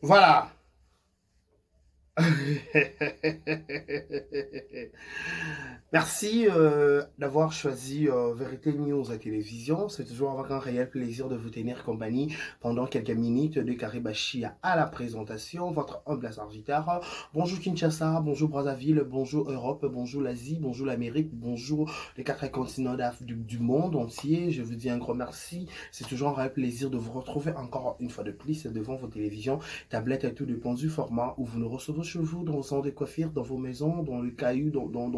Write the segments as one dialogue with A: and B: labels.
A: Voilà. Merci d'avoir choisi Vérité News à télévision. C'est toujours avec un réel plaisir de vous tenir compagnie pendant quelques minutes de Karibashi à la présentation. Votre humble serviteur. Bonjour Kinshasa, bonjour Brazzaville, bonjour Europe, bonjour l'Asie, bonjour l'Amérique, bonjour les quatre continents du monde entier. Je vous dis un grand merci. C'est toujours un réel plaisir de vous retrouver encore une fois de plus devant vos télévisions, tablettes et tout dépend du format où vous nous recevez chez vous, dans vos salons de coiffure, dans vos maisons, dans le caillou, dans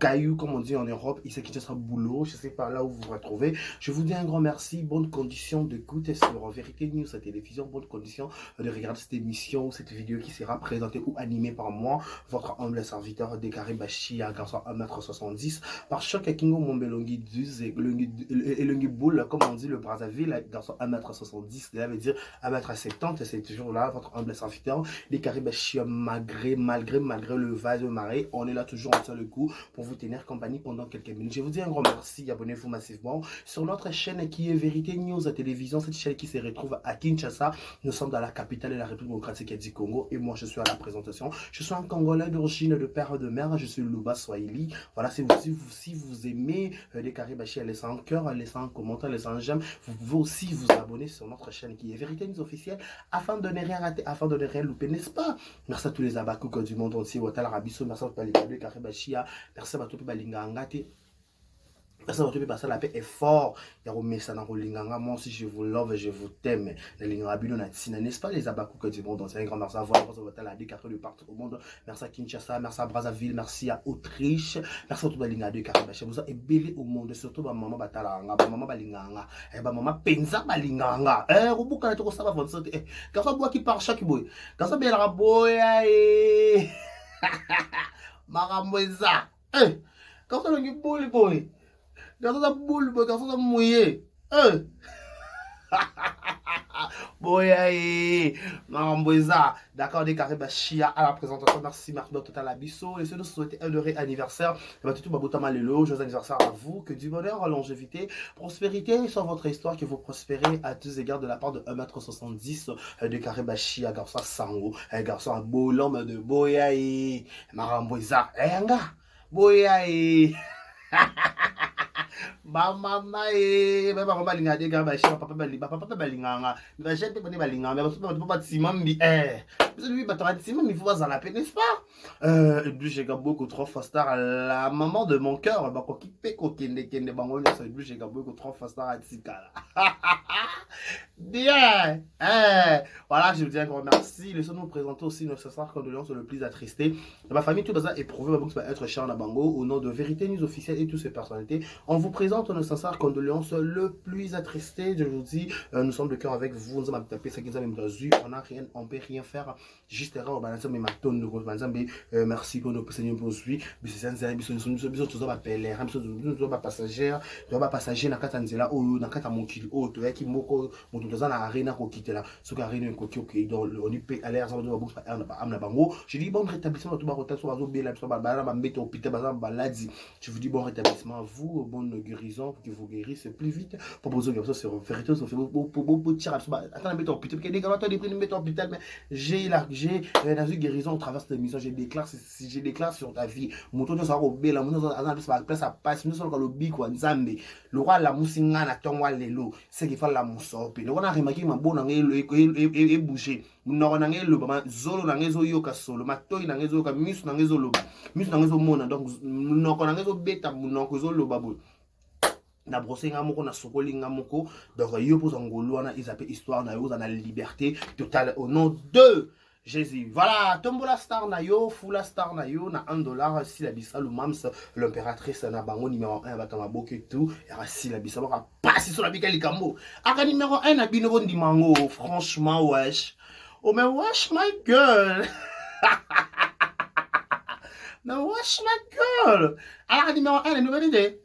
A: caillou, comme on dit en Europe, ici qui sera boulot, je sais pas là où vous vous retrouvez. Je vous dis un grand merci, bonne condition d'écoute sur Vérité News à télévision, bonne condition de regarder cette émission, cette vidéo qui sera présentée ou animée par moi, votre humble serviteur Décaré Bachi, un garçon 1m70, par Choc Kingo Mombelongi Duz et Lungi Boule, comme on dit le Brazzaville, garçon 1m70, cela veut dire 1m70, c'est toujours là, votre humble serviteur Décaré Bachi, malgré le vase marée, on est là toujours en seul coup pour vous tenir compagnie pendant quelques minutes. Je vous dis un grand merci, abonnez-vous massivement sur notre chaîne qui est Vérité News à télévision, cette chaîne qui se retrouve à Kinshasa. Nous sommes dans la capitale de la République démocratique du Congo et moi je suis à la présentation. Je suis un Congolais d'origine de père de mère, je suis Luba Swahili. Voilà, si vous aimez les Karibachi, laissez un cœur, laissez un commentaire, laissez un j'aime. Vous pouvez aussi vous abonner sur notre chaîne qui est Vérité News officielle afin de ne rien rater, afin de ne rien louper, n'est-ce pas? Merci à tous les abakouks du monde entier. Watal Rabiso, merci à tous les Karibachi. Merci à tous les Balingangati. Merci à tous les personnes, la paix est fort. Il y a un message dans Rolinganga. Moi aussi, je vous love, je vous t'aime. N'est-ce pas les abakouks du monde entier? Un grand merci à vous. Merci à Watal à de partout au monde. Merci à Kinshasa, merci à Brazzaville, merci à Autriche. Merci à tous les Balinganga Karibachi. Vous êtes belé au monde, surtout ma maman Batalanga, ma maman Balinganga, et ma maman Penza Balinganga. Robuka est trop ça va faire ça. Quand ça boit qui part chaque boy. Quand ça belle raboya et. Maramboisa. Quand ça le boule boy. Quand ça boule boy, quand ça mouillé. Boyaye, Maramboisa, d'accord, des carrés Bachia à la présentation. Merci, Marc Total Abisso. Et ceux nous souhaiter un heureux anniversaire. Tout Babotama Lelo, joyeux anniversaire à vous. Que du bonheur, longévité, prospérité sur votre histoire, que vous prospérez à tous égards de la part de 1m70 de carré Bachia, garçon à Sango, garçon à Bolom de Boyaye, Maramboisa, Boyaye. Mama baba balinga de ga ba shi papa balinganga ba jete bone balinganga ba papa timambi biso lui ba tra timambi faut bazala pe n'est-ce pas et puis j'ai beaucoup trop fastar la maman de mon cœur ba ko kipe ko kende bango ça et puis j'ai beaucoup trop fastar à tikala bien voilà je vous dis un grand merci laissons nous présenter aussi nos sincères condoléances le plus attristé de ma famille tout ça éprouvé va être cher na bango au nom de Vérité News officielle et toutes ces personnalités on vous présente nos sincères condoléances le plus attristé. Je vous dis, nous sommes de cœur avec vous. Nous avons tapé ce qu'ils ont mesure. On peut rien faire. Juste erreur. Merci pour nos Seigneur pour suivre. Nous sommes appelés. Nous sommes passagers. Nous sommes passagers. Nous sommes na kata mokili o to yaki moko moto toza na arena ko kitela soka arena ko ki dans on peut aller à ça ba amna bango. Je dis bon rétablissement to ba rotation so bazo bela so ba ba mbete hôpital ba baladi. Je vous dis bon rétablissement à vous, bonne guérison pour que vous guérissez plus vite. Pour poser comme ça sur vérité, ça fait beaucoup tirer. Attends, mettre en hôpital. Parce que des gars, toi, des prix, mettre en hôpital, mais j'ai dans une guérison au travers de cette émission. J'ai déclare sur ta vie. Mon tour de ça, au bé, la moto, à la place, à passe, nous sommes le bic ou Nzambe. Le roi, la moussinga, na tongwa lelo. C'est qu'il faut la moussope. Le roi, a remarqué, ma bonne, et bouger. Nous nange lo ba zolo nange zo yoka solo matoi nange zo ka misu nange zo loba misu nange zo mona donc noko nange zo beta munoko zo loba bo na brosse nga moko na sokoli nga moko donc yo pour ngolo wana ils appellent histoire na yo za na liberté totale au nom de Jésus. Voilà, tombola star na yo, fula star na yo, na $1, si la bisa le mams, l'impératrice na bango numéro 1, batama boke tout, et si la bisa va passer sur la bika likambo. Aka numéro 1 na bino bon dimango, franchement wesh. Oh mais wesh my girl. Mais wesh my girl. Alors numéro 1, la nouvelle idée.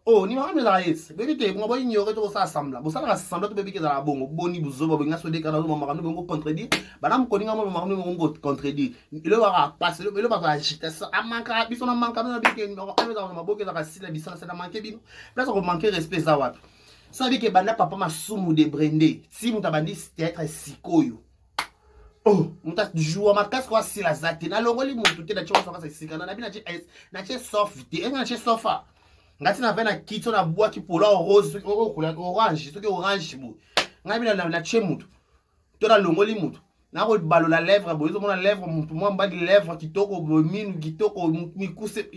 A: Oh, numéro 1 de la S. Vérité, on va ignorer tout ça assemble. Vous savez, assemble, tout bébé qui est dans la bonne. Boni, vous avez besoin de décaler, vous m'avez contredit. Madame, vous m'avez contredit. Il va passer, il va agiter ça. À manquer, il va manquer, numéro 1, vous avez besoin de la scie, la bison, c'est la manquer. Là, ça va manquer respect, ça va. Ça veut dire que banda papa m'a soumou de brandé. Si vous avez dit, c'est être sikoyo. Oh, muta joua makasi kwa sila zate. Na longoli mutu te na chwa soka sa sika. Na bina na che soft te. Na che sofa. Ngati na vena kito na bois ki pola rose orange. Soki orange bu. Ngai bina na che mutu. To na longoli mutu. Na ko balo la lèvre bo. Zo mona lèvre mutu mo mba di lèvre kitoko bo minu kitoko mi kuse.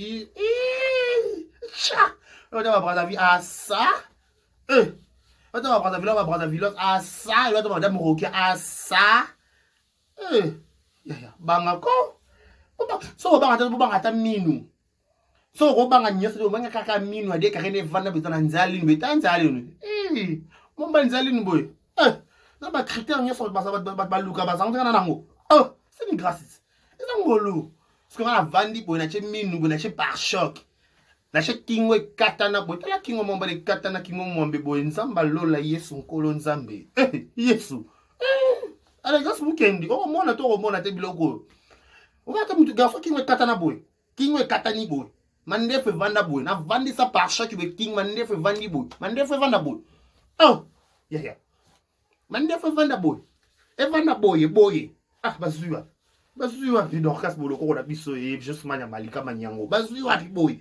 A: Cha. On va prendre avis à ça. On va prendre avis, on va prendre avis à ça. On va madame Rokia à ça. Banga ko. So banga minu. So go banga nyoso banga kaka minu ade karene vana bitana nzali beta nzali. Momba nzali boy. Na ba critère nyoso ba luka ba zanga na nango. C'est une grâce. C'est ngolo. Parce que na vandi boy na che minu na che par choc. Na che kingwe katana boy. Tala kingo momba le katana kingo mombe boy nzamba lola Yesu nkolo nzambe. Yesu. Alors, grâce weekend, on mona to mona te biloko. On va te mutu garçon qui me katana boy. Qui me katani boy. Mande fe vanda boy. Na vandi sa par chaque be king mande fe vandi boy. Mande fe vanda boy. Oh, yeah. Mande fe vanda boy. E vanda boy. Ah, bazua. Bazua bi dorkas boloko ko na biso e just manya malika manyango. Bazua bi boy.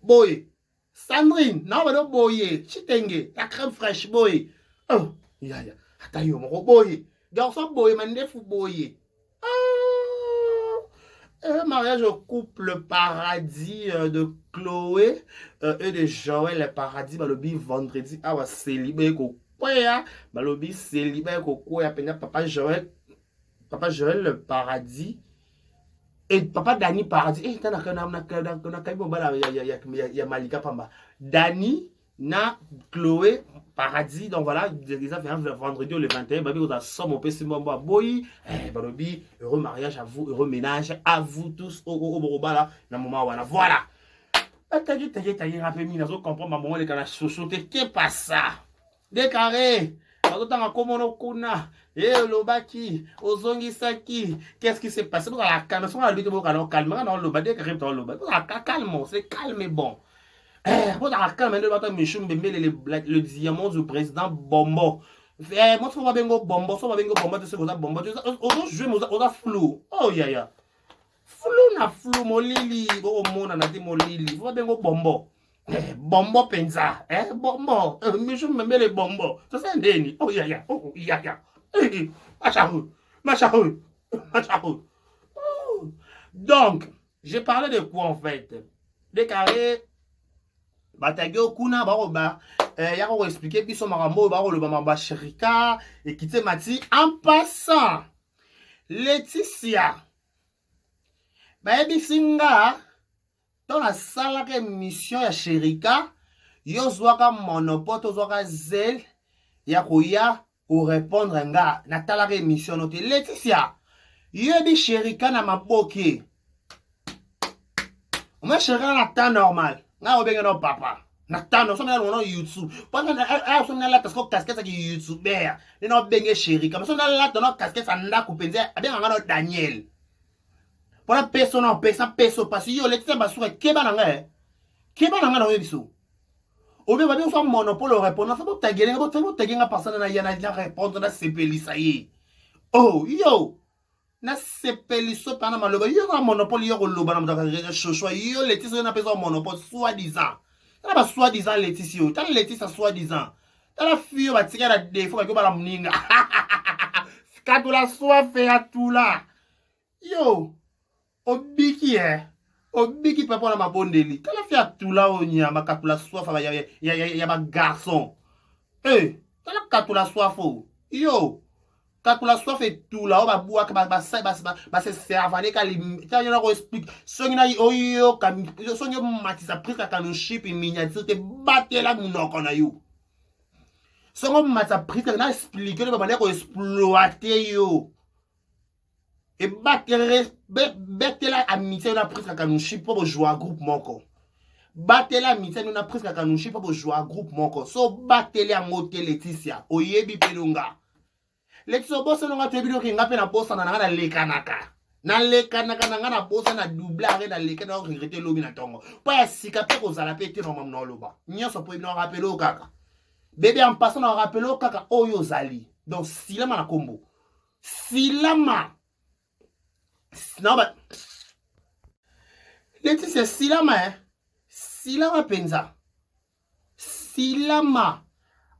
A: Boy. Sandrine, na ba do boy. Chitenge, la crème fraîche boy. Oh, yeah. Atayo mo boy. Garçon boy, mandef boy. Mariage au couple paradis de Chloé et de Joël le paradis balobi vendredi awa célibé ko kwea balobi célibé ko kwea pena papa Joël le paradis et papa Dani paradis tana kana kaibo bala ya malika pamba Dani na Chloé paradis donc voilà déjà vendredi le 21 babi oza somme pesi mbamba boy balobi heureux mariage à vous heureux ménage à vous tous au borobala na moment wana voilà taji rappel mi nazo comprendre maman le kana chochote qu'est pas ça décarré bazotanga komono kuna lobaki ozongisaki qu'est-ce qui s'est passé pour la calme son la lutte pour calme na loba décarré dans loba calme c'est calme et bon. Le diamant du président Bombo. Moi, je vais bengo Bombo, je vais bengo Bombo, tu sais quoi Bombo. Aujourd'hui, je vais flou. Oh, yeah. Flou na flou, mon lili. Oh, mon anati, mon lili. Je vais bengo Bombo. Bombo penza. Bombo. Mais je me mets les Bombo. Ça, c'est un déni. Oh, yeah. Oh, yeah. Machaou. Donc, j'ai parlé de quoi en fait? Des carrés. Batagio kuna baroba yako expliquer biso makambo baroba mamba Sherika et kite mati en passant Laetitia bisinga dans la salle de mission ya Sherika yo zwaka monopoto zwaka zel ya koya ou répondre nga na tala ke mission note Laetitia yebi Sherika na maboke moi Sherika na temps normal nga obenga no papa na tano so na no YouTube parce que so na la tasko casquette ki YouTuber ni no benga Sherika mais so na la no casquette anda kupenza abenga nga no Daniel pour la personne en peso parce yo Laetitia basura keba na nga na webiso obe ba bien so monopole répondre ça ta gelenga personne na yana répondre na sepelisa ye oh yo na sepeliso pana maloba yo na monopole yo loba na mutaka chochoa yo Laetitia na pesa monopole soi-disant na ba soi-disant Laetitia yo ta Laetitia soi-disant ta la fille ba tika la défaut ka ba la mninga katula soif ya tula yo obiki papa na mabondeli ta la fille tula onyama katula soif ya ba garçon ta la katula soif yo katula soif et tout là on va boire que ba se servane ka li ta yana ko explique songi na oyo ka songi matisa prise ka no ship miniature te batela munoko na yo songo matisa prise na expliquer le ba ko exploiter yo et batela amitié na prise ka no ship pour jouer en groupe moko batela amitié na prise ka no ship pour jouer en groupe moko so batela ngote Laetitia oyebi pelonga Laetitia bossa no ngate bino ki ngape na bossa na ngana lekanaka na ngana bossa na doublare na lekana o regretter lobi na tongo pa ya sika pe ko zala pe te no mamno loba nyoso po bino rappel o kaka bébé en passant na rappel o kaka oyo zali donc silama na kombo silama Non, bah, Laetitia, silama, hein. Silama penza. Silama.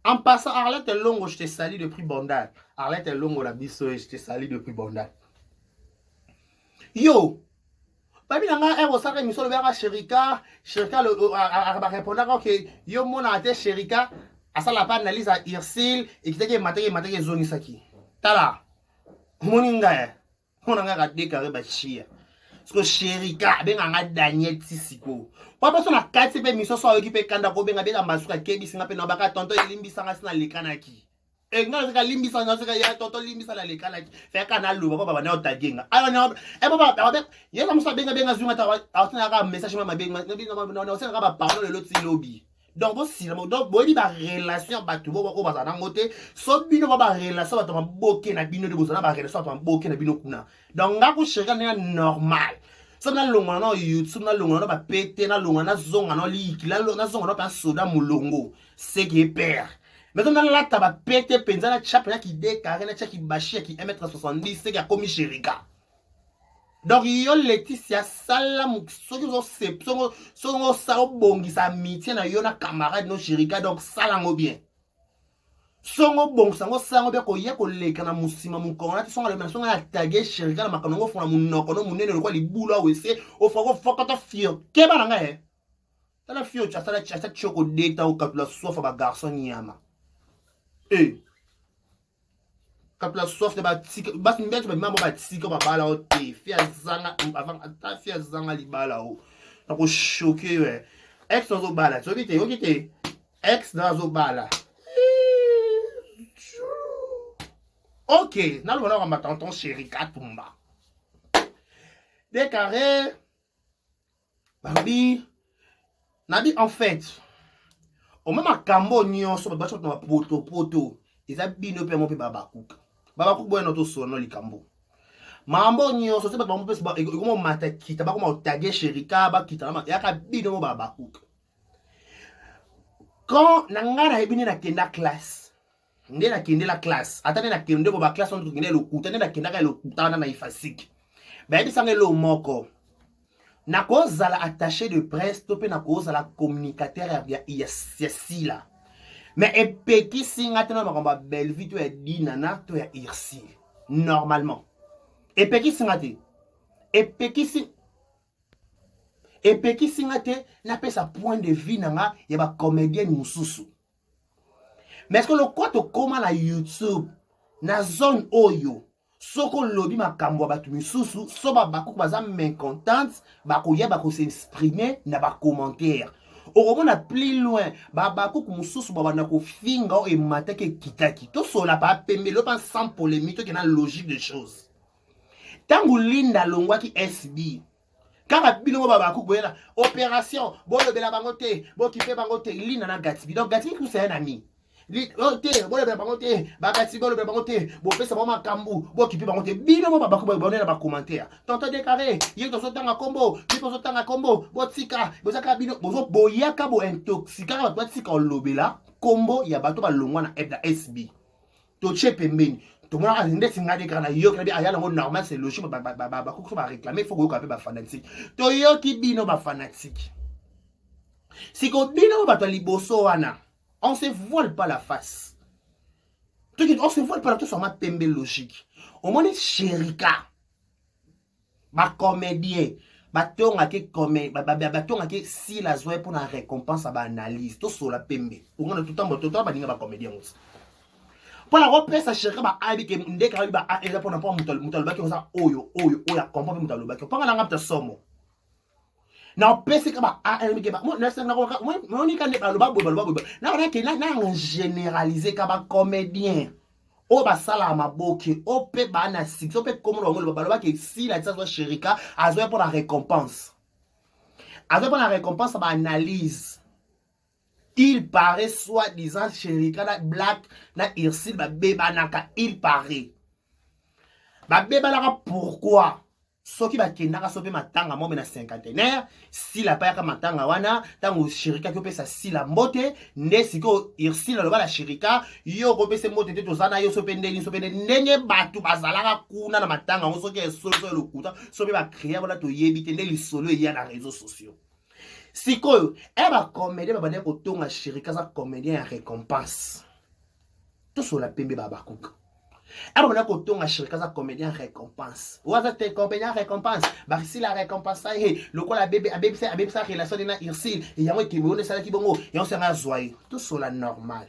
A: En passant, Arlette Longo, je t'ai sali depuis Bondal. Arlette Longo, la bisso, je t'ai sali depuis Bondal. Yo! Babi nanga ero saka émission le vera Sherika va répondre que yo mona ate Sherika asala pa analyse à Irsil et kitake matake zoni saki. Tala. Moninga monanga ka déclarer ba chia. Parce que Sherika benga nga Daniel Tisiko. Papa so na kati pe émission so okipe kanda ko benga benga masuka kebi singa pe na baka tonto elimbisa nga sina lekanaki. Nga sika limbisa nga sika ya tonto limbisa la lekanaki. Fe kana luba ko baba na otagenga. Ayo na e baba yesa musa benga zunga ta asina ka message ma benga na osena ka ba parole le loti lobby. Donc aussi donc boni ba relation ba tu bo ko bazana ngote so bino ba relation ba to boke na bino de bozana ba relation ba boke na bino kuna. Donc nga ko sheka na normal. So na longa na YouTube na longa na ba pete na longa na zonga na liki la na zonga na pa soda mulongo c'est qui perd. Mais on a là taba pete penza na chap na ki décarré na ki bashi ki 1m70 c'est qui a commis Sherika. Donc yo Laetitia sala soki zo se songo sa obongisa amitié na yo na camarade no Sherika donc sala ngo bien. Songo bongisa ngo sango bien ko ye ko leka na musima mukongo na songo le songo ya tagger Sherika na makanongo fona munoko no munene ko libula wese o foko fokota fio keba na nga tala fio cha sala cha choko data o kapla sofa ba garçon nyama kapla soft ba tika bas mbetso ba mambo ba tika ba bala o te fia zanga avant ata fia zanga libala o na ko choquer we ex zo bala so bite okite ex na zo bala ok na lo na ma tonton Sherika tumba décarré babi nabi en fait au même akambo nyonso ba bacho na poto eza bino pe mo pe babakuka babakuka boye no to sono likambo mambo nyonso se ba mo pe ba ikomo mata kita ba ko tagger Sherika ba kita na yaka bino mo babakuka quand nangara ebini na kenda classe nde na kende la classe atane na kende bo ba classe on ngene lo kutane na kenda ka lo kutana na ifasik ba ebisanga lo moko na kozala attaché de presse to pe na kozala communicateur ya sila mais epeki singa tena makomba Bellevue to ya dinana to ya Irsil normalement epeki singa te epeki singa te na pesa point de vue nanga ya ba comédien mususu mais est-ce que le quoi to koma na YouTube na zone oyo soko lobby makambo batu misusu so ba bakuku baza mécontente bakoya bako s'exprimer na ba commentaire au na plus loin ba bakuku mususu ba na ko finga o ematake kitaki to sola pa pembe lo pas sans polémique to na logique de choses tangu linda longwa ki SB kaka bino ba bakuku boyela opération bo lobela bango te bo kipe bango te linda na Gatibi donc Gatibi ku c'est un ami te bo le bango te ba Gatibi bo le bango te bo pesa ba makambu bo kipi bango te bino mo ba bakuku ba na ba commentaire tonton décarré yé to sotanga combo yé to sotanga combo bo tika bo saka bino bo boyaka bo intoxika ba tika lobela combo ya bato ba longwa na ebda SB to chepe mbeni to mona nde singa de kana yo kana ayala ngo normal c'est logique ba kuku ba réclamer faut ko ka pe ba fanatique to yo ki bino ba fanatique si ko bino ba to liboso wana on se voile pas la face. On se voile pas la face sur ma pembe logique. Au moins, Sherika, ma comédien, baton à qui si la joie pour la récompense à analyse, tout sur la pembe. Au moins, tout le temps, ba comédien aussi. Pour la repère, ça Sherika, ba abi que ndeka ba a pour na pas mutalobaki oza oyo comprendre mutalobaki. Pas la ngapta somo. Na pesi kaba AMG ba mo na senga ko mo ni kande ba na ona ke na généraliser kaba comédien o ba sala maboki o pe ba na six o pe comme lo ba ke si la tsa Sherika azoya pour la récompense ba analyse il paraît soi-disant Sherika na black na Irsil ba beba naka il paraît ba beba naka pourquoi soki bakendaka so mpe matanga mo na cinquantenaire sila payaka matanga wana ntango shirika kopesa sila mbote nde sikoyo irsile aloba na shirika yo kopesa mbote te toza na yo so mpe ndenge so mpe ndenge bato bazalaka kuna na matanga yango soki esolo so elokuta so mpe bakrea wana toyebi te nde lisolo eya na réseaux sociaux sikoyo bacomédien babandeki kotonga shirika aza comédien ya récompense tosola pembe babakuka abona kotonga shirika za comédien récompense waza te comédien récompense barisi la récompense he lokola bébé abebisa relation na Irsile et yango ekebone sala ki bongo yango sanga zoye tout cela normal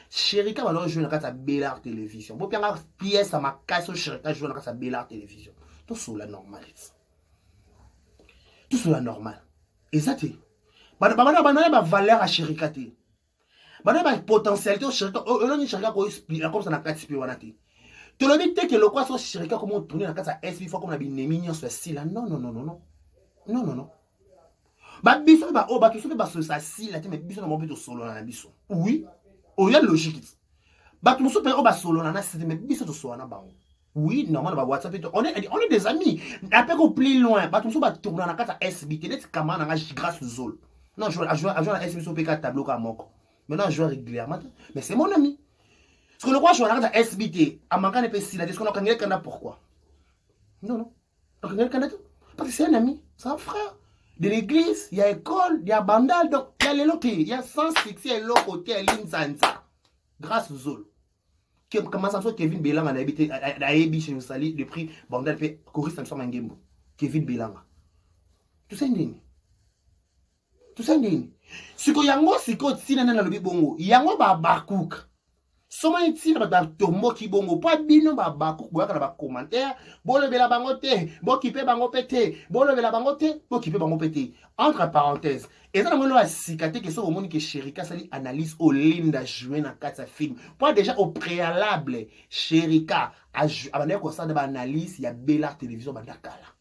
A: shirika balo jouer na kata Bellard télévision bo pianga pièce ma kaso shirika jouer na kata Bellard télévision tout cela normal exact bana valeur à shirika te bana potentialité shirika oloni shirika ko expliquer comme ça na kati pe wana te tu le dis que le quoi soit shirika comment tourner la casa SB fois comme la binemi sur style non ba biso ba o ba tout ça ba sur ça style mais biso na mo beto solo na biso oui o ya logique ba tout ça o ba solo na c'est mais biso to solo na ba oui normal ba WhatsApp on est des amis après qu'on plus loin ba tout ça ba tourner na casa SB te net kamana na grâce zol non je à SB sur PK tableau ka moko maintenant je joue régulièrement mais c'est mon ami. Parce que le roi joue à la SBT, à manquer de PC, est-ce qu'on a gagné le Canada pourquoi? Non. On a gagné le Canada parce que c'est un ami, c'est un frère. De l'église, il y a école, il y a bandal, donc il y a les lotis, il y a sans fixer l'autre côté, l'insansa. Grâce aux autres. Comment ça se fait Kevin Belanga a habité à Ebi chez Sali, le prix bandal fait Coris Samson Mangembo. Kevin Belanga. Tout ça, ce que yango, c'est que si nana na lobi bongo, yango ba bakouk. Soma iti na ba tombo ki bongo pa bino ba bakouk boyaka na ba commentaire bolobela bango te bokipe bango pete bolobela bango te bokipe bango pete entre parenthèses et ça na mono asikate que so omoni que Sherika sali analyse au linda jouer na kata film pour déjà au préalable Sherika abandé ko ça de ba analyse ya Bellard télévision bandakala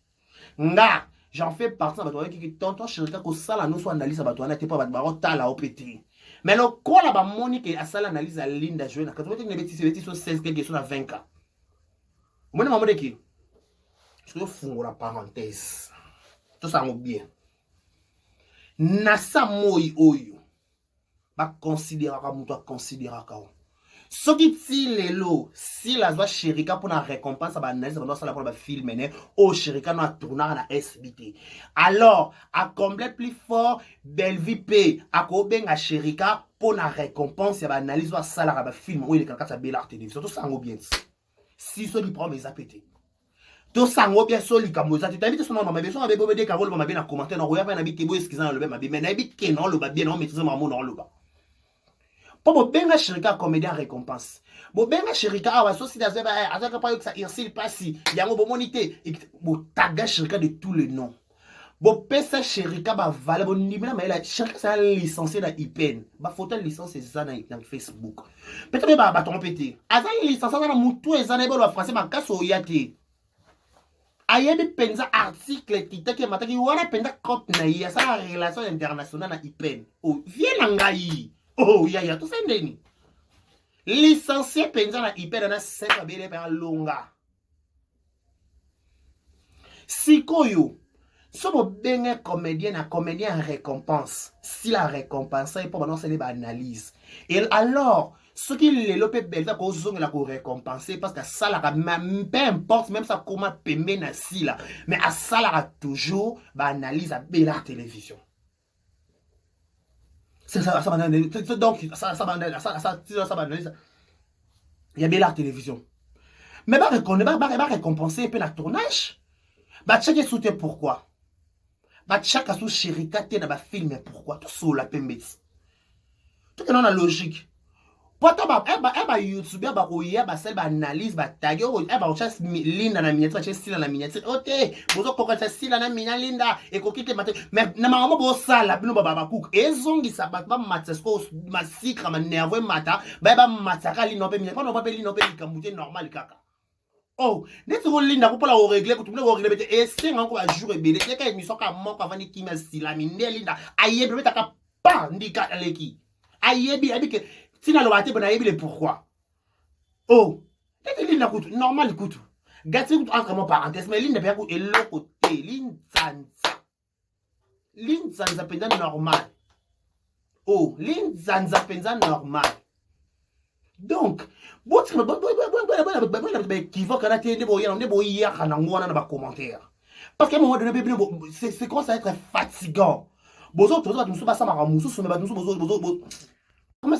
A: nga j'en fais partie ba to ki tonton Sherika ko sala no so analyse ba to na te pa ba tala au pete. Mais le quoi là-bas, Monique a ça l'analyse à Linda jouer. Quand tu vois que les bêtises sont 16 quelques sont à 20 ans. Moi, je me dis que je vais faire la parenthèse. Tout ça va bien. Nasa moi oyo. Ba considérer comme toi considérer comme. Ce qui tire les lots, si la joie Sherika pour la récompense, ça va analyser pendant ça pour le film, au Sherika nous a tourné na SBT. Alors, à combler plus fort, Belvipe, à Koben à Sherika pour la récompense, ça va analyser ça la film où il est quelqu'un qui a Bellard télévision. Tout ça en bien. Si ce qui prend mes appétits. Tout ça en bien soli comme ça. Tu t'habites son nom, mais besoin avec Bobé Carole, ma bien à commenter, non, regarde pas n'habite beau excusant le même, mais n'habite que non le bas bien non maîtriser mon mot non le bas. Pour benga Sherika comédien récompense. Bo benga Sherika awa société azaka pa yoka Irsile pasi yango bo monité bo taga Sherika de tous les noms. Bo pesa Sherika ba valeur bo nimela maela Sherika ça licencié na IPN. Ba photo licence ça na Facebook. Peut-être ba trompé. Aza licence na mutu ezana bo le français makaso yate. Ayebi penza article kitake mataki wana penza compte na ya sa relation internationale na IPN. Oh, viens ngai. Oh, ya, tout ça ndeni. Licencié penza na hyper na 5 bele par longa. Sikoyo. Sobo benge comédien récompense. Si la récompense est pour annoncer les analyses. Et alors, ce qui les lopé belta ko zonga la ko récompenser parce que ça la même peu importe même ça comment pembe na si là. Mais à ça la toujours ba analyse à Bellard télévision. Ça va donc ça va il y a Bellard télévision mais ba récompenser peu la tournage ba checker souté pourquoi ba checker sous Sherika té na ba film pourquoi tout sur la pembeti tout est dans la logique pourtant ba YouTube ba ko ya ba sel ba analyse ba tag ba chance linda na miniature chance style na miniature oté bozo ko ka style na minia linda e ko kite mate mais na mama bo sala bino ba cook ezongi sa ba matsesko masikra ma nerveux mata ba mataka lino pe minia pas pe lino pe likamute normal kaka oh net ko linda ko pola o régler ko tumle o régler bete e senga ko ba jour ebele te ka émission ka moko avant ni kimia style mine linda ayebe beta ka pa ndika aleki ayebi abike tina lo bate bona yebi le pourquoi oh tete linda kutu normal kutu Gati entre mon parenthèse, mais l'île n'est pas et l'autre côté, l'île zanza penza normal. Oh, l'île zanza penza normal. Donc, qui va caractériser des commentaires. Parce qu'à un moment donné, c'est commence à être fatigant. Commence à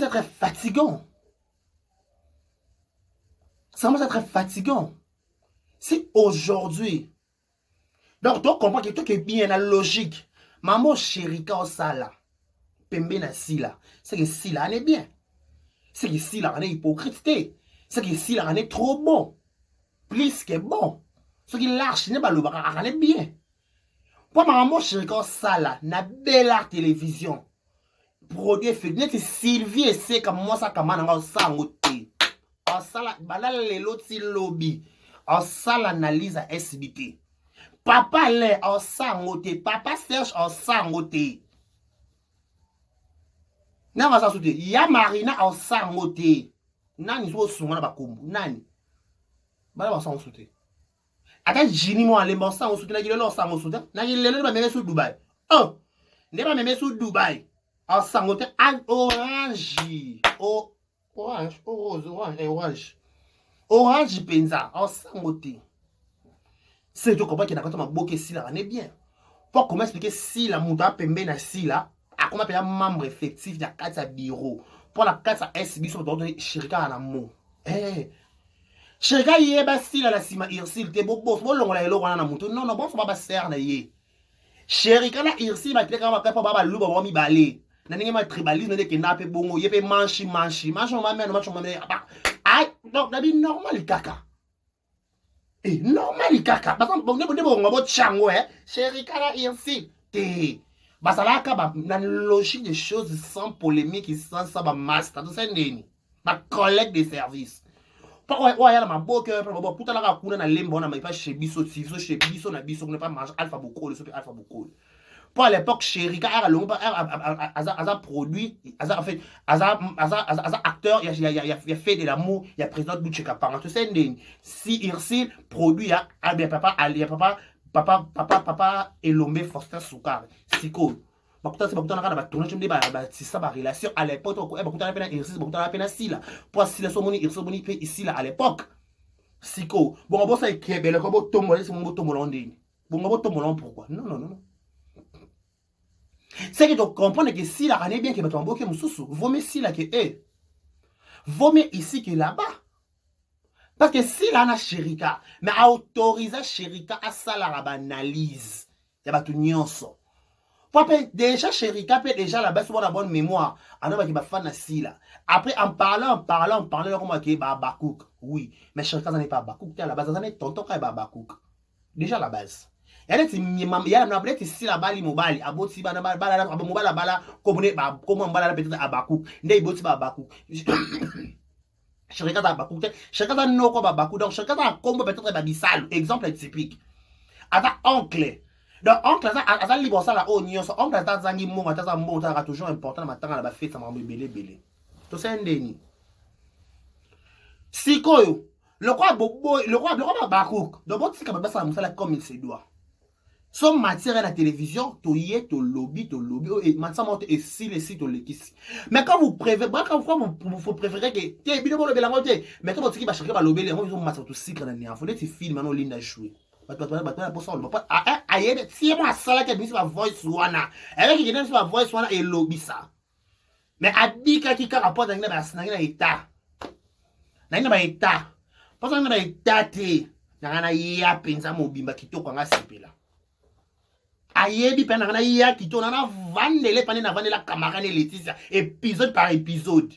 A: être fatigant. Ça commence à être fatigant. C'est aujourd'hui. Donc, tu comprends que tout est bien la logique. Maman chérie, quand ça là, pembe na si là, c'est que si là, on est bien. C'est que si là, on est hypocrite. C'est que si là, on est trop bon. Plus que bon. Ce qui lâche, n'est pas le bar, on est bien. Pour maman chérie, quand ça là, na belle télévision. Produit fait, net Sylvie et c'est comme moi ça, comme on ça en côté. En ça là, balal les l'autre lobby. En ça l'analyse à SBT. Papa l'est en sangoté. Papa Serge en sangoté. N'a pas sauté. Ya Marina en sangoté. Nani so sumana bakumbu. Nani. Bala ba sangoté. Ata jini mo ale mo sangoté na gilelo sangoté. Na gilelo ba meme sou Dubai. Oh. Ne ba meme sou Dubai. En sangoté orange. Oh. Orange, rose, orange, orange. Orange penza en sangoté. C'est tout comprendre que d'accord ma boke si là on est bien. Pour comment expliquer si la mouta pembe na si là, à comment appeler un membre effectif de la carte bureau. Pour la carte SB sur donner Chirika à la mot. Eh. Chirika yé ba si là la sima irsil te bo boss bo longo la elo wana na mouto. Non non bon so ba ser na yé. Chirika la irsil ba kleka ma kapa ba luba ba mi balé. Na ninge ma tribalisme de kenape bongo yé pe manchi on ma mène manchi on ma mène. Aïe, donc d'habitude normal kaka. Et normal kaka parce que bon on va chango chéri kala ici té basalaka ba na logique des choses sans polémique et sans ça ba master tout ça ndeni ba collègue de service pourquoi ouais ya ma boke pour puta la kuna na lembo na pas chez biso chez biso na biso ne pas manger alpha beaucoup le super alpha beaucoup pour à l'époque chéri kala longo a produit en fait as acteur il a fait de l'amour il a président de Boucheka par tout ça si Irsil produit à bien papa Elombe Foster Soukar siko bakuta se bakuta na kana ba tourner chimde ba tisa ba relation à l'époque ko bakuta na pena Irsil bakuta na pena sila pour sila so moni Irsil moni pe ici là à l'époque siko bon bon ça est kebele ko bo tomboler c'est mon tombolon ndeni bon bo tombolon pourquoi non. C'est que tu comprends que si la année bien que tu emboqué mususu, vaut mieux si là que vaut mieux ici que là-bas. Parce que si là na Chérika, mais à autoriser Chérika à ça la analyse, il y a pas tout nyonso. Déjà Chérika peut déjà là-bas sur la bonne mémoire, alors qui va faire na si là. Après en parlant comment que ba bakouk. Oui, mais Chérika ça n'est pas bakouk, à la base ça n'est tonton ka ba bakouk. Déjà la base. Yale ti yale na bleti si la bali mobali aboti bana bala mobala bala komune ba komo bala peut-être abaku ndey boti ba abaku Chirika ta abaku Chirika no ko ba abaku donc Chirika ta kombo peut-être ba bisalo exemple typique ata oncle donc oncle ça libo ça la o nyonso oncle ta zangi mo ta za mo ta toujours important na matanga na ba fête ça m'a belé to sendeni sikoyo le roi bobo le roi ba abaku donc boti ka ba ça musala comme il se doit. Son matière à la télévision, tu y es, tu lobby, et maintenant, et si les sites, mais quand vous préférez, vous préférez que, tu bien le bélangote, mais quand vous va chercher à lobby, les gens vont mettre tout cycle dans le faut des films, maintenant, l'île a joué. Pour ça, on ne va pas, aïe, si moi, ça là, qui est ma voice, wana, avec qui est ma voice, wana, et lobby ça. Mais à dire qu'il y a un rapport dans l'état. Dans l'état. Parce que dans l'état, il y a un pensa mobimba qui toque en asipela. Ayebi pena na ya kito na vandele pane na vandela camarade Laetitia épisode par épisode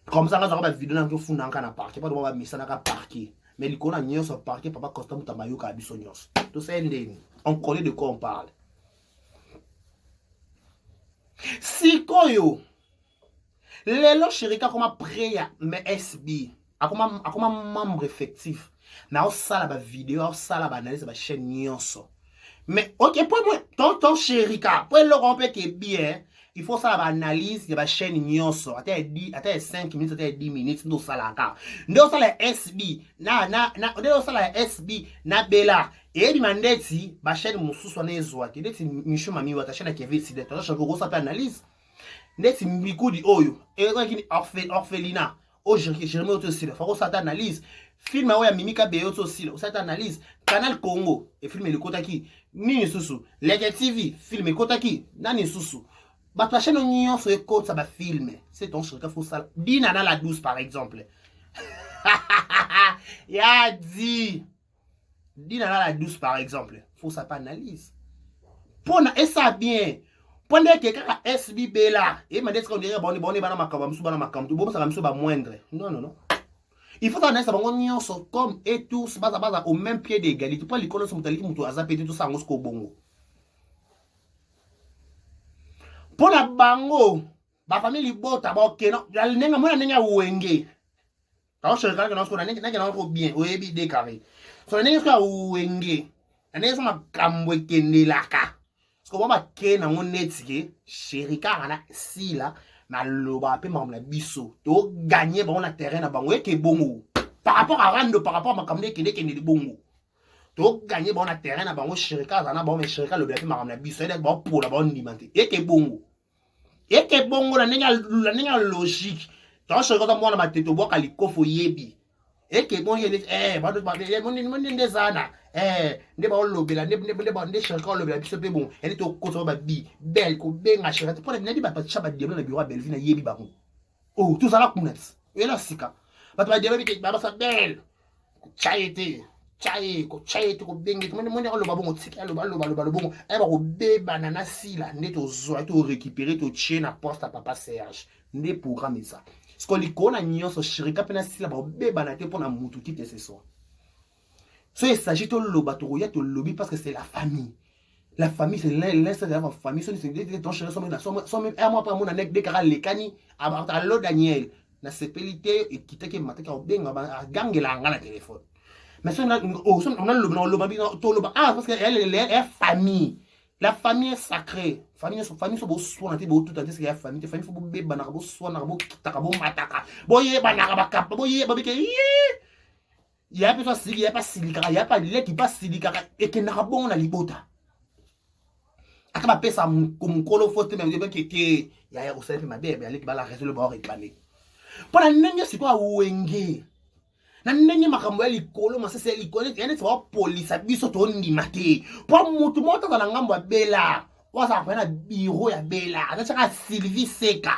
A: comme ça on va vidéo na funda na parquet pas de misa na parquet mais il connait nyo sur parquet papa Costa Mutamayo ka biso nyos to sendeni on connaît de quoi on parle sikoyo lelo Chérika comme préya mais SB akoma membre effectif mais on ça la vidéo on ça la analyse la chaîne nyonso mais ok pour moi tonton Chérika pour le rompre qui est bien il faut ça analyse de la chaîne nyonso ata 5 minutes ata 10 minutes ndo salaka ndo sala SB ndo sala SB na Bella et mandeti ba chaîne mususu na ezwa ki ndeti mishu mami wa ta chaîne Kevin Side ta chaîne ko ça pa analyse ndeti mikudi oyo e ko kini orphelina o Jérémy aussi il faut ça analyse film ya Mimika Beyoto aussi ça analyse Canal Congo et film le kotaki nini susu Lega TV film e kotaki nani susu bato chaîne nyonso e kota ba film c'est ton choix faut ça dina na la 12 par exemple ya dit dina na la 12 par exemple faut ça pas analyse pona et ça bien pona que kaka SB Bella et m'a dit qu'on dirait bon bana makamba musu bana makamba to bon ça musu ba moindre non il faut analyser ça bango nyonso comme et tous baza au même pied d'égalité pas l'école sur mutaliki mutu azapete tout ça ngosko bongo pona bango ba famille libota ba okena nenga mona nenga wenge ta shirika kana sko na nenga ko bien oyebi de carré so nenga ko wenge nenga so makambo ekendelaka sko ba kena ngonetike shirika kana sila na loba pe mamla biso to gagner bon na terrain na bango eke bongo par rapport à rando par rapport à makambo ekende bongo to gagner bon na terrain na bango shirika zana bon mais shirika loba pe mamla biso ede ba pour la bonne alimenter eke bongo la nenga logique to shirika mwana mateto boka likofo yebi eke bon yele ba ndezana nde ba lobela nde shirika lobela biso pe bon ene to koso ba bi bel ko benga shirika pour ne ba pa chaba diablo na bureau Belleville na yebi ba oh tout ça la kunat et là sika ba pa diablo bi ba sa bel chaite ko bengi ko mone loba bongo tsika loba bongo e ba ko beba na sila nde to zo to récupérer to chena poste à papa Serge nde programme ça ce qu'on li kona nyonso shirika pena sila ba beba na te pona mutu qui te ce soir. So il s'agit de loba to ya to lobby parce que c'est la famille. La famille c'est l'instant de la famille so c'est ton chéri so et moi pas mon nek de kara lekani à l'eau Daniel na sepelité et kitake mataka obenga ba gangela ngala téléphone. Mais so on a loba to loba parce que elle est famille. La famille est sacrée. Famille so bo soin te bo tout à fait famille famille faut beba na bo soin na bo kitaka bo mataka. Boye ba na ba kap boye ba bike il y a pas il y a pas silika il y a pas lait qui passe silika et que na bon na libota akaba pesa comme kolo faute même que ya o sait ma bébé aller ba la résoudre ba réclamer pour nenge c'est quoi wenge na nenge makambo ya likolo ma c'est likolo ene c'est police biso to ndima te pour mutu moto na ngambo ya Bella wasa kwa bureau ya Bella acha Sylvie Seka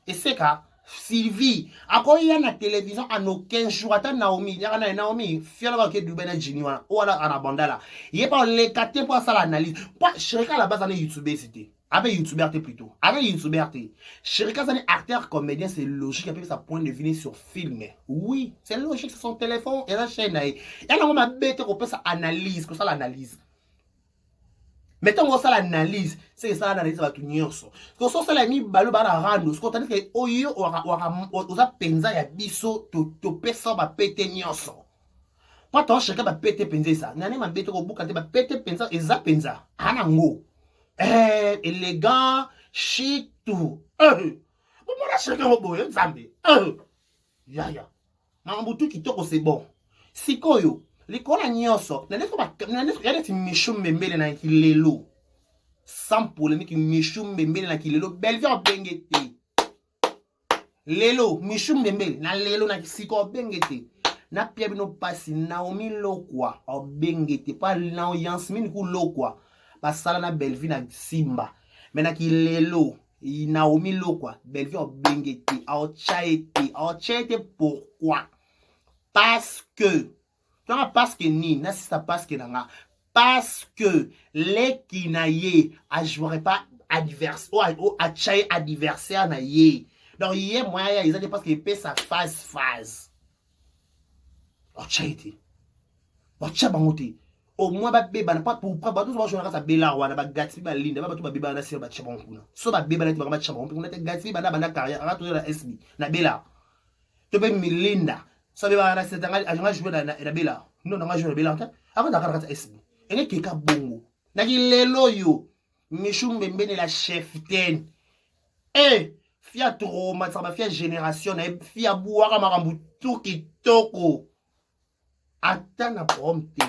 A: et Seka Sylvie akoya na télévision en aucun jour ata Naomi yana Naomi fiala ke du bena jini wana wala ana bandala yé pas les quatre pour ça l'analyse pas Sherika la base en YouTube c'était avec YouTuber plutôt avec YouTuber Sherika c'est un acteur comédien c'est logique avec sa point de vue sur film oui c'est logique c'est son téléphone et la chaîne il y a ma bête qu'on peut ça analyse que ça l'analyse. Mettons ça l'analyse, c'est ça l'analyse va tout nyonso. Parce que ça la mi balu bara rando, ce qu'on t'a dit que oyo oza penza ya biso to pesa ba pete nyonso. Pas toi chacun ba pete penza ça. Nani ma bete ko buka te ba pete penza eza penza. Ana ngo. Élégant, chic tout. Bon moi chacun mo boye nzambe. Ya. Mambutu kitoko c'est bon. Sikoyo likola nyonso nane ti mishu mbembele na kilelo sans polémique mishu mbembele na kilelo Belleville bengete lelo mishu mbembele na lelo na siko bengete na pia bino pasi Naomi Lokwa bengete pa na Yasmine ku Lokwa basala na Belleville na Simba mais na kilelo Naomi Lokwa Belleville bengete chaete pourquoi parce que parce que ni na ça parce que nanga parce que les qui na ye a jouerait pas adversaire ou a chai adversaire na ye donc hier moi ils ont parce que paie sa phase o chaiti o chabangote au moins ba beba na pas pour pas tout jouer na sa Bella wana ba gati ba linda ba tout ba beba na sir ba chabon kuna so ba beba na ti ba chabon kuna te gati ba na carrière ara to na SB na Bella to be milinda ça veut dire c'est dans jouer na Bella non na jouer na Bella avant d'accord ka SB ene ke ka bongo na ki lelo yo mishu mbembene la chef ten Eh, fia trauma, ça va faire génération, fia boire marambu tout qui toko. Attends na prompte.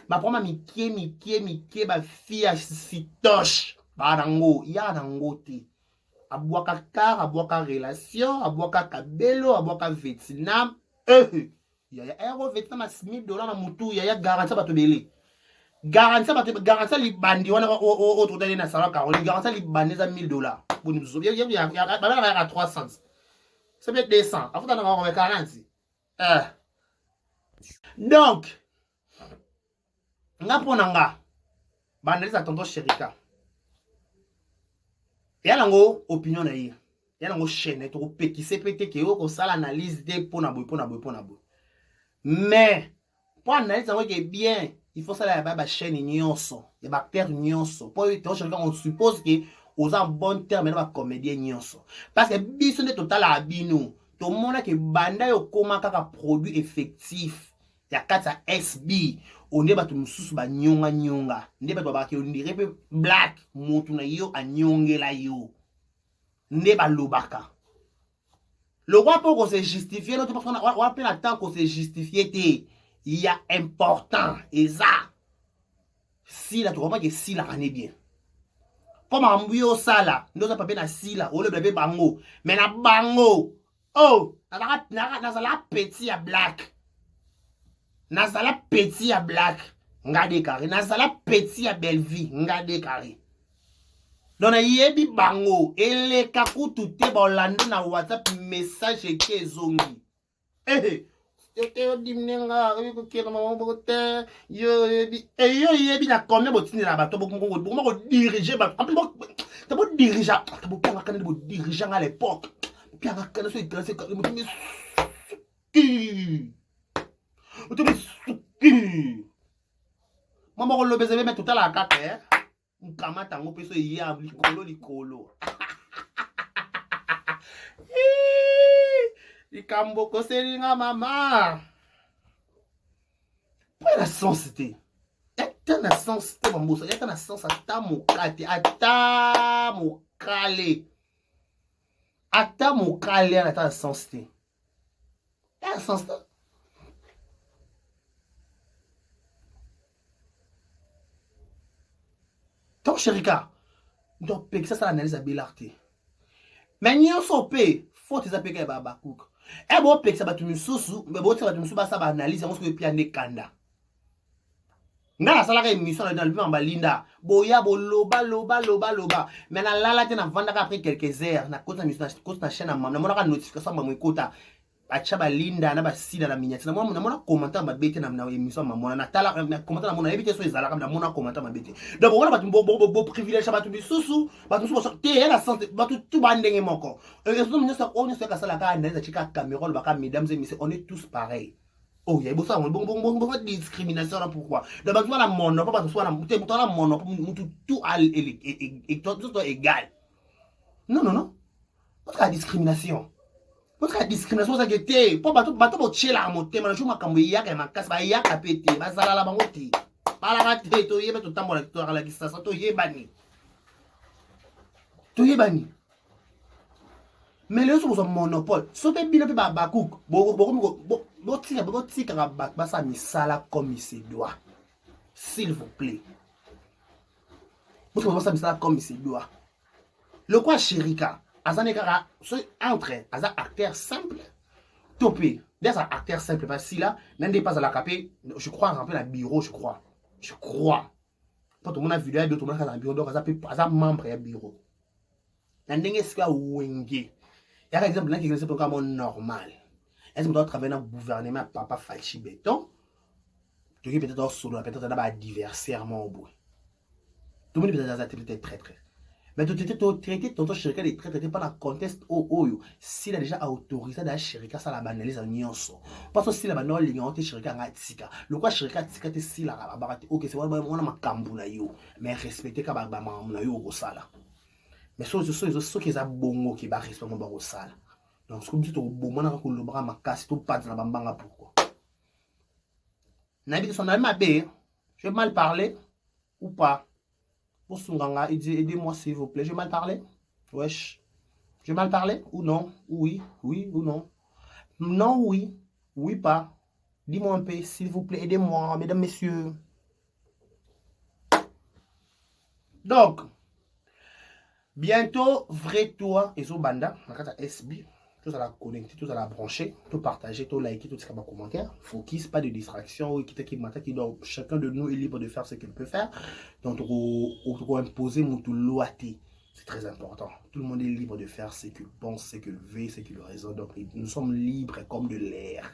A: Ma proma mike, ba fia sitoche. Ba nango, ya nango te. Abwaka car, abwaka relation, abwaka kabelo, abwaka Vietnam. Ya aero Vietnam a $1000 na mutu, ya garantie bato bele. Garantie li bandi wana autre tane na sala Caroline, garantie li bandi za $1000. Boni mzo, ya 300. C'est bien 200. Afuta na ngwa 40. Donc, nga pona nga banalisa tonton Sherika. Ya nango opinion na ye. Ya nango chaîne to pekise pete ke yo ko sala analyse de pona boy. Mais pour analyser ngo ke bien, il faut sala ya ba chaîne nyonso, ya ba acteur nyonso. Pour tonton Sherika on suppose que aux en bon terme na ba comédien nyonso. Parce que biso ne total abino. To mona ke banda yo koma kaka produit effectif. Ya kata SB. Onde bato mususu ba nyonga. Nde bato ba ke ondire pe black mutu na yo anyongela yo. Nde ba lobaka. Le roi pour qu'on se justifie, l'autre parce qu'on a appelé la temps qu'on se justifie, il y a important. Et ça, si là, tu comprends que si là, on est bien. Comme on mouille au sala, nous avons pas bien à si là, on le bébé bango. Mais na bango, oh, na petit à black. Nazala petit à black, ngade carré. Nazala petit à belle vie, ngade carré. Donc yebi bango, ele kaku tout bolando na WhatsApp message ke zongi. Yo dimnenga, yo kira mama bote, yo yebi na combien botini la bato boko diriger ba. En plus ta bo diriger, ta bo panga kana bo diriger à l'époque. Panga kana so itrase ka mo timi. Mama ko lobeze be metota la kaka Mkamata tango peso ya likolo. Likambo koselinga mama. Pour la sensité. Y'a na sensité mambosa, y'a na sens ata mokate, ata mokale. Ata mokale y'a na sensité. Y'a na sensité. Ton Sherika, donc ça ça l'analyse à Bilarté. Mais n'y so pe, faut tes appeler baba cook. E bo pe ça batu mususu, mais bo ça batu mususu ba ça ba analyse on se que pia ne kanda. Nga la sala ka émission dans le en balinda. Boya bo loba. Mais na la te na vanda après quelques heures na kota mission na chaîne na mona ka notification ba mwekota. Acha balinda na basida na minyati na mona commentaire mabete na émission mamona na tala na commentaire na mona ebite so ezala na mona commentaire mabete donc on va bo privilège batu bisusu batu so te la santé batu tout bandenge moko et so mnyasa on se ka sala ka analyse chika caméra ba ka mesdames et messieurs on est tous pareils. Oh ya bosa bon discrimination là pourquoi donc batu la mono pas batu so na te batu la mono tout et tout égal. Non votre la discrimination. Votre discrimination ça que pour bato chela motema na chuma kambo yaka makasi ba yaka pete bazala la bango te bala ka te to yeba to tambola to ala kisasa to yebani mais les autres sont monopole so te bino pe ba cook bo tika ba sa misala comme il se doit s'il vous plaît bo sa misala comme il se doit le quoi Sherika azane kaka entre aza acteur simple topé des acteur simple parce que là n'en pas à la capé je crois remplir la bureau je crois pas tout le monde a vu là d'autres monde dans bureau donc aza membre ya bureau na ndenge ska wenge ya par exemple là qui est comme normal est-ce que doit travailler dans gouvernement papa Falchi Béton tu qui peut-être solo peut-être dans adversairement au bout tout le monde peut-être très mais tu traité tonton Sherika de traité pas dans contexte oyo s'il a déjà autorisé da Sherika ça la banalise en nyonso parce que si la banal lignante Sherika ngatika le quoi Sherika tika te si la barate OK c'est on a makambu na yo mais respecter ka ba mamu na yo ko sala mais so qui za bongo qui ba respect ba ko sala donc ce que tu to bongo na ko lobra makasi to pas na bambanga pourquoi na bi son ami mabe je vais mal parler ou pas. Pour Sunganga, aidez-moi s'il vous plaît. Je vais mal parler. Wesh. J'ai mal parlé ou non? Oui, oui ou non? Non, oui. Oui, pas. Dis-moi un peu, s'il vous plaît, aidez-moi, mesdames, messieurs. Donc, bientôt, vrai toi et Zobanda, dans SB, tout à la connecter, tout à la brancher, tout partager, tout liker, tout ce qu'il y a commentaire. Focus, pas de distraction, qui donc chacun de nous est libre de faire ce qu'il peut faire. Donc, on imposer mon tout loité. C'est très important. Tout le monde est libre de faire ce qu'il pense, ce qu'il veut, ce qu'il raisonne. Donc, nous sommes libres comme de l'air.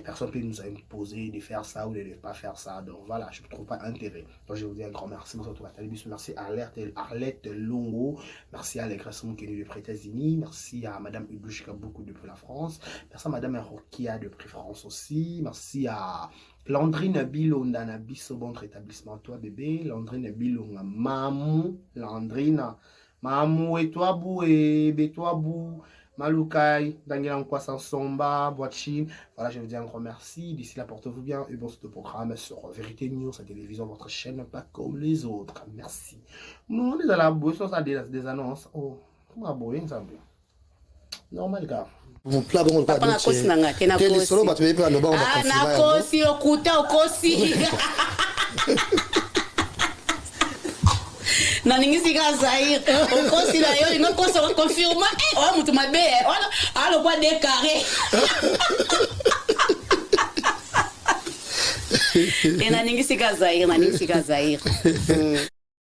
A: Personne ne peut nous imposer de faire ça ou de ne pas faire ça. Donc voilà, je ne trouve pas intérêt. Donc je vous dis un grand merci. Merci à Arlette Longo. Merci à l'Écresson qui est de États-Unis. Merci à Madame Hubush qui a beaucoup depuis la France. Merci à Madame Rokia de Prix France aussi. Merci à Landrine Bilonda na biso bon rétablissement toi bébé. Landrine Bilonga Mamou. Landrine Mamou et toi bou et toi bou. Maloukai, Daniel Nkwasa Somba, Boachine. Voilà, je vous dis un grand merci. D'ici là, portez-vous bien. Et bon, ce programme sur Vérité News, la télévision, votre chaîne, pas comme les autres. Merci. Nous, on est à la bouche, on a des annonces. Oh, comment abonner ça? Normal, gars.
B: Mon plat, bon,
C: papa na kosi na nga te na kosi.
B: Solo ba tu veux pas le bon.
C: Ah, na kosi okuta okosi. Na ningisi ka Zaire okosi na yo ngo kosi confirma o mutu mabe alo kwa de carré na ningisi ka Zaire